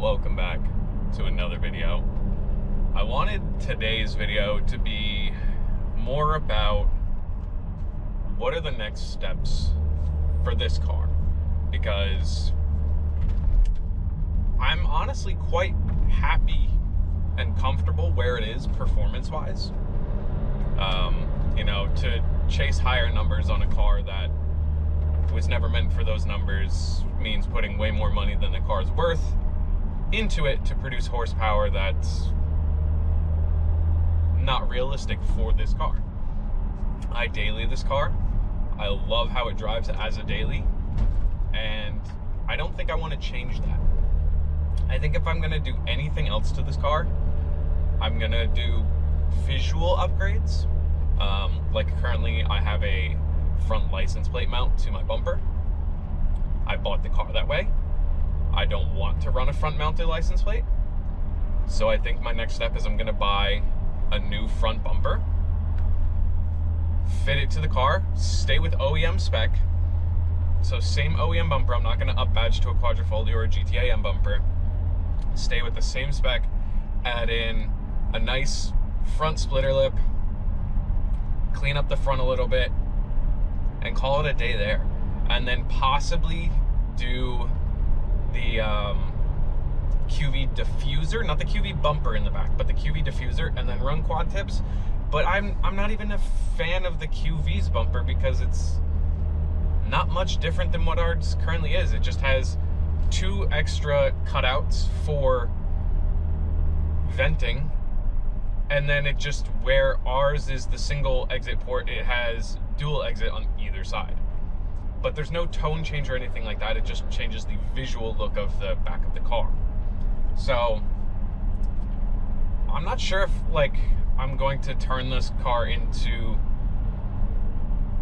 Welcome back to another video. I wanted today's video to be more about what are the next steps for this car, because I'm honestly quite happy and comfortable where it is performance-wise. To chase higher numbers on a car that was never meant for those numbers means putting way more money than the car's worth into it to produce horsepower that's not realistic for this car. I daily this car. I love how it drives as a daily, and I don't think I want to change that. I think if I'm going to do anything else to this car, I'm going to do visual upgrades. Like currently I have a front license plate mount to my bumper. I bought the car that way. I don't want to run a front mounted license plate. So I think my next step is I'm gonna buy a new front bumper, fit it to the car, stay with OEM spec. So same OEM bumper, I'm not gonna up badge to a quadrifoglio or a GTAM bumper. Stay with the same spec, add in a nice front splitter lip, clean up the front a little bit, and call it a day there. And then possibly do the QV diffuser, not the QV bumper in the back, but the QV diffuser, and then run quad tips. But I'm not even a fan of the QV's bumper because it's not much different than what ours currently is. It just has two extra cutouts for venting, and then it just, where ours is the single exit port, it has dual exit on either side. But there's no tone change or anything like that. It just changes the visual look of the back of the car. So I'm not sure if I'm going to turn this car into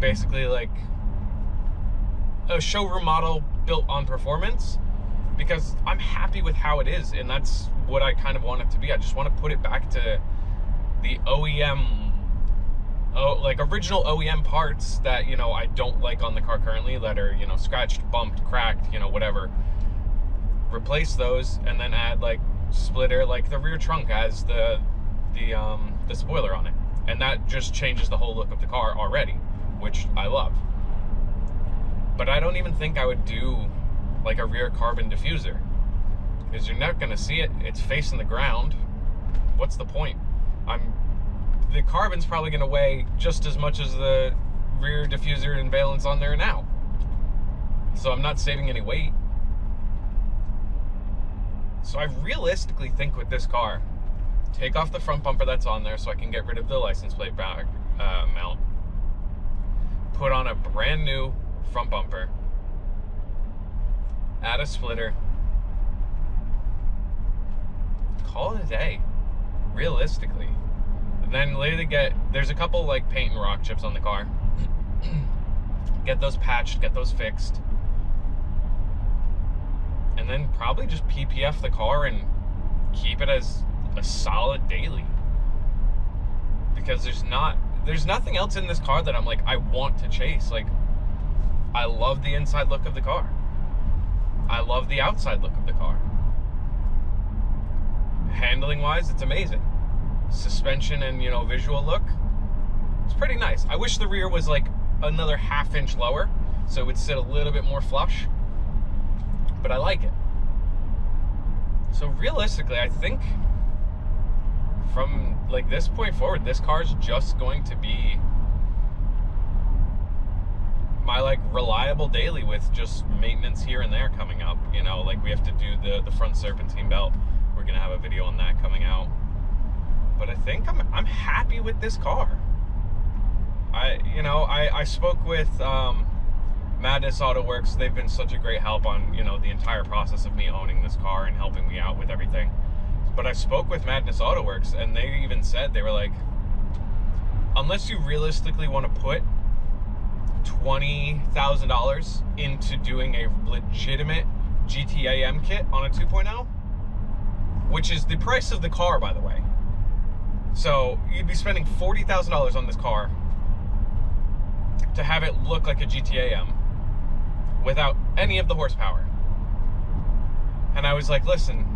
basically like a showroom model built on performance, because I'm happy with how it is, and that's what I kind of want it to be. I just want to put it back to the OEM, original OEM parts that, I don't like on the car currently, that are, scratched, bumped, cracked, whatever. Replace those, and then add splitter, the rear trunk has the spoiler on it, and that just changes the whole look of the car already, which I love. But I don't even think I would do a rear carbon diffuser, because you're not going to see it. It's facing the ground. What's the point? The carbon's probably going to weigh just as much as the rear diffuser and valence on there now. So I'm not saving any weight. So I realistically think with this car, take off the front bumper that's on there so I can get rid of the license plate back mount. Put on a brand new front bumper. Add a splitter. Call it a day, realistically. And then later there's a couple paint and rock chips on the car. Get those patched, get those fixed. And then probably just PPF the car and keep it as a solid daily. Because there's nothing else in this car that I'm I want to chase. I love the inside look of the car. I love the outside look of the car. Handling wise, it's amazing. Suspension and visual look, it's pretty nice. I wish the rear was another ½ inch lower, so it would sit a little bit more flush, but I like it. So realistically, I think from this point forward, this car is just going to be my reliable daily, with just maintenance here and there coming up. We have to do the front serpentine belt. We're gonna have a video on that coming out. But I think I'm happy with this car. I spoke with Madness Auto Works. They've been such a great help on the entire process of me owning this car and helping me out with everything. But I spoke with Madness Auto Works, and they even said, they were like, unless you realistically want to put $20,000 into doing a legitimate GTAM kit on a 2.0, which is the price of the car, by the way. So you'd be spending $40,000 on this car to have it look like a GTAM without any of the horsepower. And I was like, listen,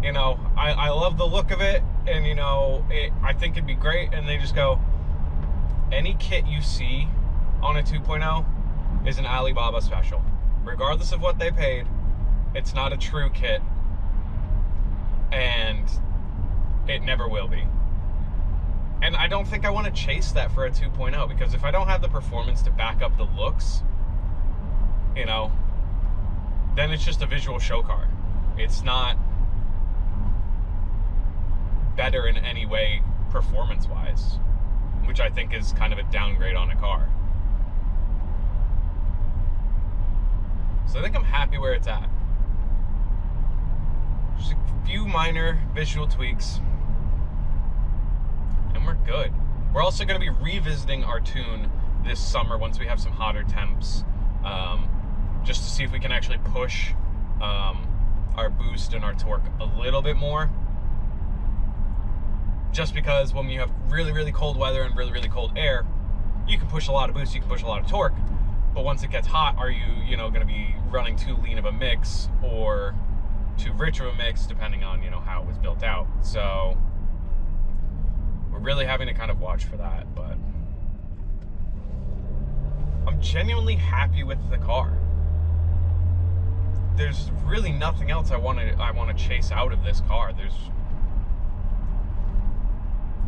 you know, I love the look of it, and, you know, I think it'd be great. And they just go, any kit you see on a 2.0 is an Alibaba special. Regardless of what they paid, it's not a true kit, and it never will be. And I don't think I want to chase that for a 2.0, because if I don't have the performance to back up the looks, you know, then it's just a visual show car. It's not better in any way performance-wise, which I think is kind of a downgrade on a car. So I think I'm happy where it's at. Just a few minor visual tweaks, and we're good. We're also going to be revisiting our tune this summer once we have some hotter temps, just to see if we can actually push our boost and our torque a little bit more. Just because when you have really, really cold weather and really, really cold air, you can push a lot of boost, you can push a lot of torque, but once it gets hot, are you know, going to be running too lean of a mix or too rich of a mix, depending on, you know, how it was built out. So we're really having to kind of watch for that, but I'm genuinely happy with the car. There's really nothing else I want to chase out of this car. There's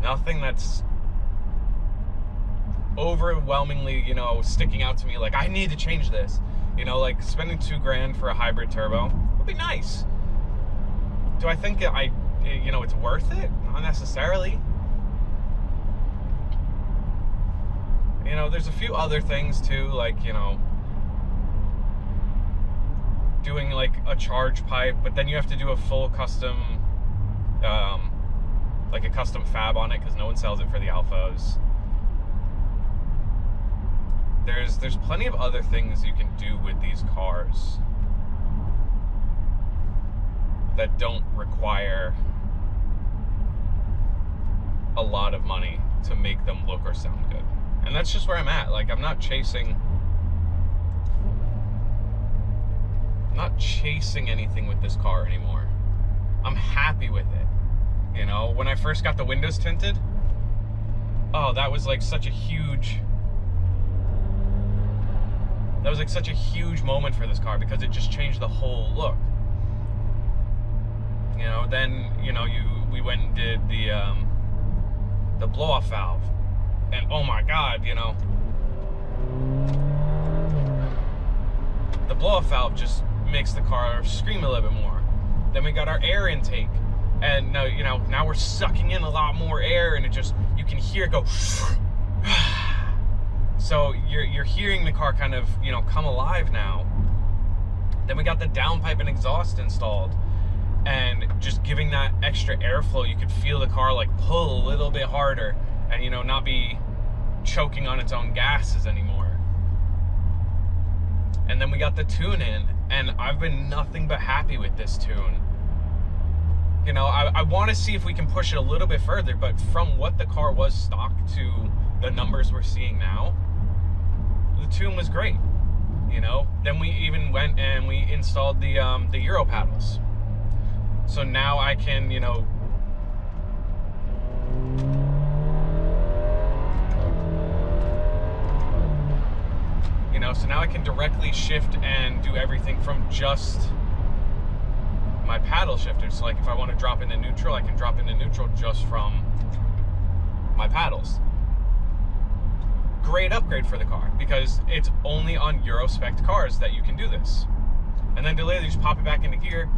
nothing that's overwhelmingly, you know, sticking out to me like I need to change this. You know, like spending $2,000 for a hybrid turbo would be nice. Do I think you know, it's worth it? Not necessarily. You know, there's a few other things too, like, you know, doing like a charge pipe, but then you have to do a full custom, like a custom fab on it, because no one sells it for the Alfas. There's plenty of other things you can do with these cars that don't require a lot of money to make them look or sound good. And that's just where I'm at. Like, I'm not chasing anything with this car anymore. I'm happy with it. You know, when I first got the windows tinted, oh, that was like such a huge moment for this car, because it just changed the whole look. You know, then, you know, we went and did the blow-off valve, and oh my God, you know, the blow-off valve just makes the car scream a little bit more. Then we got our air intake, and now, you know, now we're sucking in a lot more air, and it just, you can hear it go. So you're hearing the car kind of, you know, come alive now. Then we got the downpipe and exhaust installed, and just giving that extra airflow, you could feel the car like pull a little bit harder, and, you know, not be choking on its own gases anymore. And then we got the tune in, and I've been nothing but happy with this tune. You know, I want to see if we can push it a little bit further, but from what the car was stock to the numbers we're seeing now, the tune was great. You know, then we even went and we installed the Euro paddles. So now I can, you know, so now I can directly shift and do everything from just my paddle shifter. So like if I want to drop into neutral, I can drop into neutral just from my paddles. Great upgrade for the car, because it's only on Euro spec cars that you can do this. And then later you just pop it back into gear,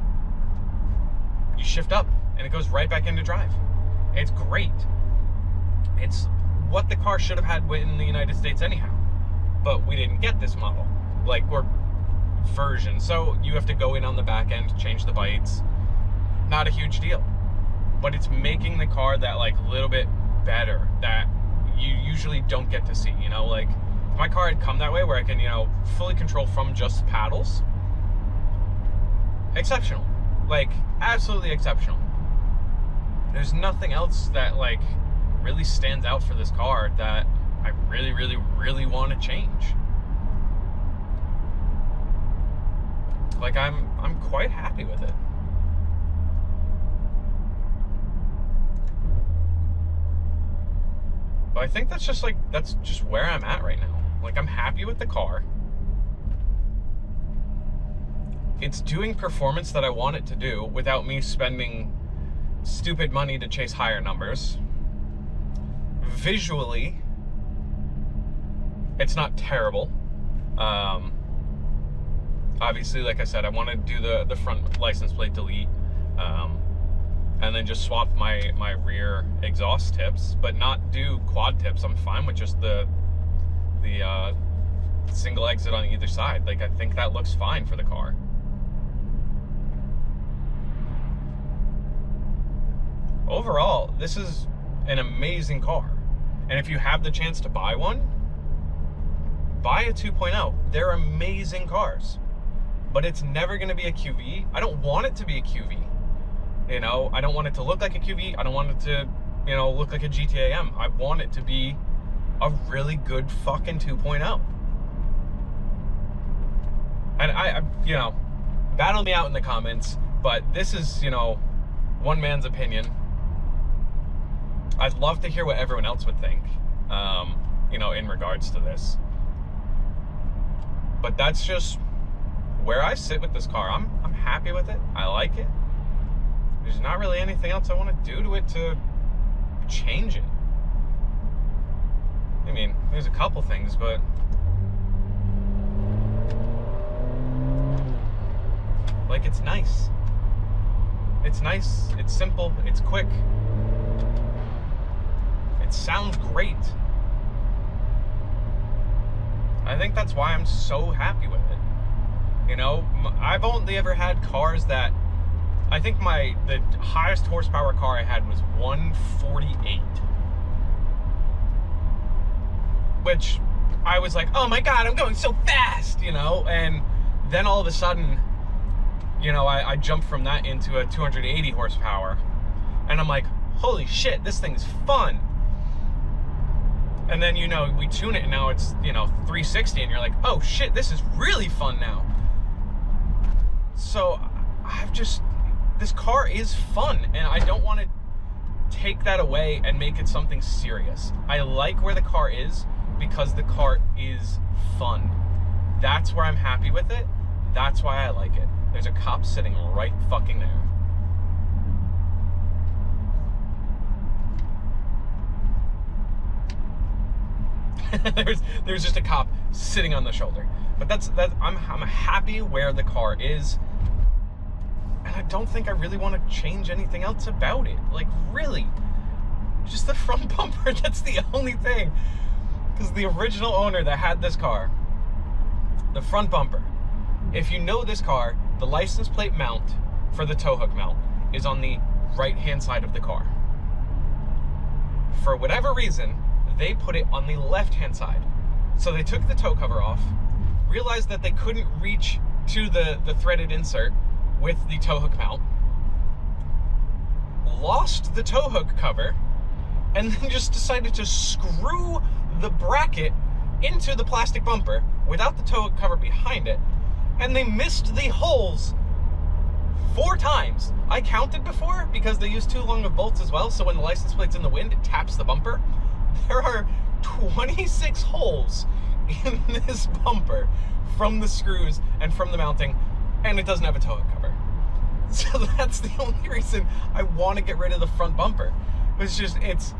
you shift up, and it goes right back into drive. It's great. It's what the car should have had in the United States anyhow. But we didn't get this model, like, or version. So you have to go in on the back end, change the bytes. Not a huge deal. But it's making the car that, like, little bit better that you usually don't get to see, you know? Like, if my car had come that way where I can, you know, fully control from just paddles, exceptional. Like, absolutely exceptional. There's nothing else that, like, really stands out for this car that I really, really, really want to change. Like, I'm quite happy with it. I think that's just where I'm at right now. Like, I'm happy with the car. It's doing performance that I want it to do without me spending stupid money to chase higher numbers. Visually, it's not terrible. Obviously, like I said, I want to do the front license plate delete, and then just swap my rear exhaust tips, but not do quad tips. I'm fine with just the single exit on either side. Like, I think that looks fine for the car. Overall, this is an amazing car. And if you have the chance to buy one, buy a 2.0. They're amazing cars. But it's never going to be a QV. I don't want it to be a QV. You know, I don't want it to look like a QV. I don't want it to, you know, look like a GTAM. I want it to be a really good fucking 2.0. And I you know, battle me out in the comments, but this is, you know, one man's opinion. I'd love to hear what everyone else would think, you know, in regards to this. But that's just where I sit with this car. I'm happy with it. I like it. There's not really anything else I want to do to it to change it. I mean, there's a couple things, but like, it's nice. It's nice. It's simple. It's quick. It sounds great. I think that's why I'm so happy with it. You know, I've only ever had cars that, I think the highest horsepower car I had was 148. Which I was like, oh my God, I'm going so fast, you know? And then all of a sudden, you know, I jumped from that into a 280 horsepower. And I'm like, holy shit, this thing's fun. And then, you know, we tune it and now it's, you know, 360 and you're like, oh shit, this is really fun now. So this car is fun, and I don't want to take that away and make it something serious. I like where the car is because the car is fun. That's where I'm happy with it. That's why I like it. There's a cop sitting right fucking there. there's just a cop sitting on the shoulder. But I'm happy where the car is. And I don't think I really want to change anything else about it. Like, really. Just the front bumper, that's the only thing. Because the original owner that had this car, the front bumper, if you know this car, the license plate mount for the tow hook mount is on the right-hand side of the car. For whatever reason, they put it on the left-hand side. So they took the tow cover off, realized that they couldn't reach to the threaded insert with the tow hook mount, lost the tow hook cover, and then just decided to screw the bracket into the plastic bumper without the tow hook cover behind it, and they missed the holes 4 times. I counted before because they used too long of bolts as well, so when the license plate's in the wind, it taps the bumper. There are 26 holes in this bumper from the screws and from the mounting, and it doesn't have a tow hook cover. So that's the only reason I want to get rid of the front bumper. It's just, it's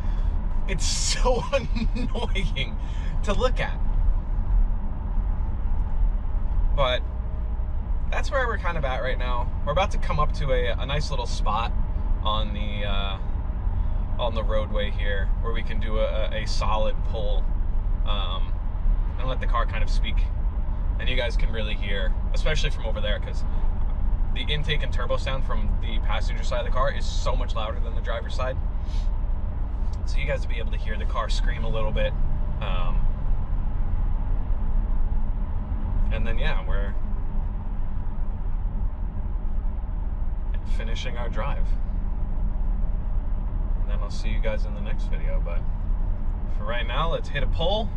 so annoying to look at. But that's where we're kind of at right now. We're about to come up to a nice little spot on the roadway here where we can do a solid pull, and let the car kind of speak. And you guys can really hear, especially from over there, because the intake and turbo sound from the passenger side of the car is so much louder than the driver's side. So you guys will be able to hear the car scream a little bit. And then, yeah, we're finishing our drive. And then I'll see you guys in the next video. But for right now, let's hit a pull,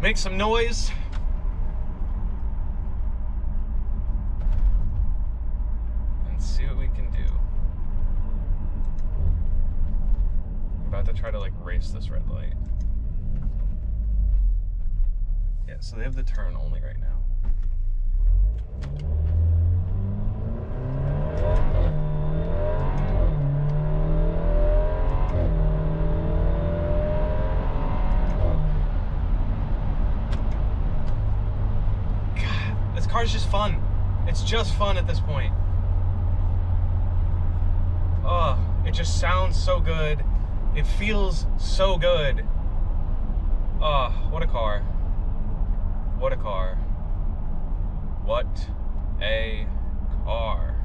make some noise, and see what we can do. I'm about to try to like race this red light. Yeah, so they have the turn only right now. God, this car's just fun. It's just fun at this point. Oh, it just sounds so good. It feels so good. Oh, what a car. What a car. What a car.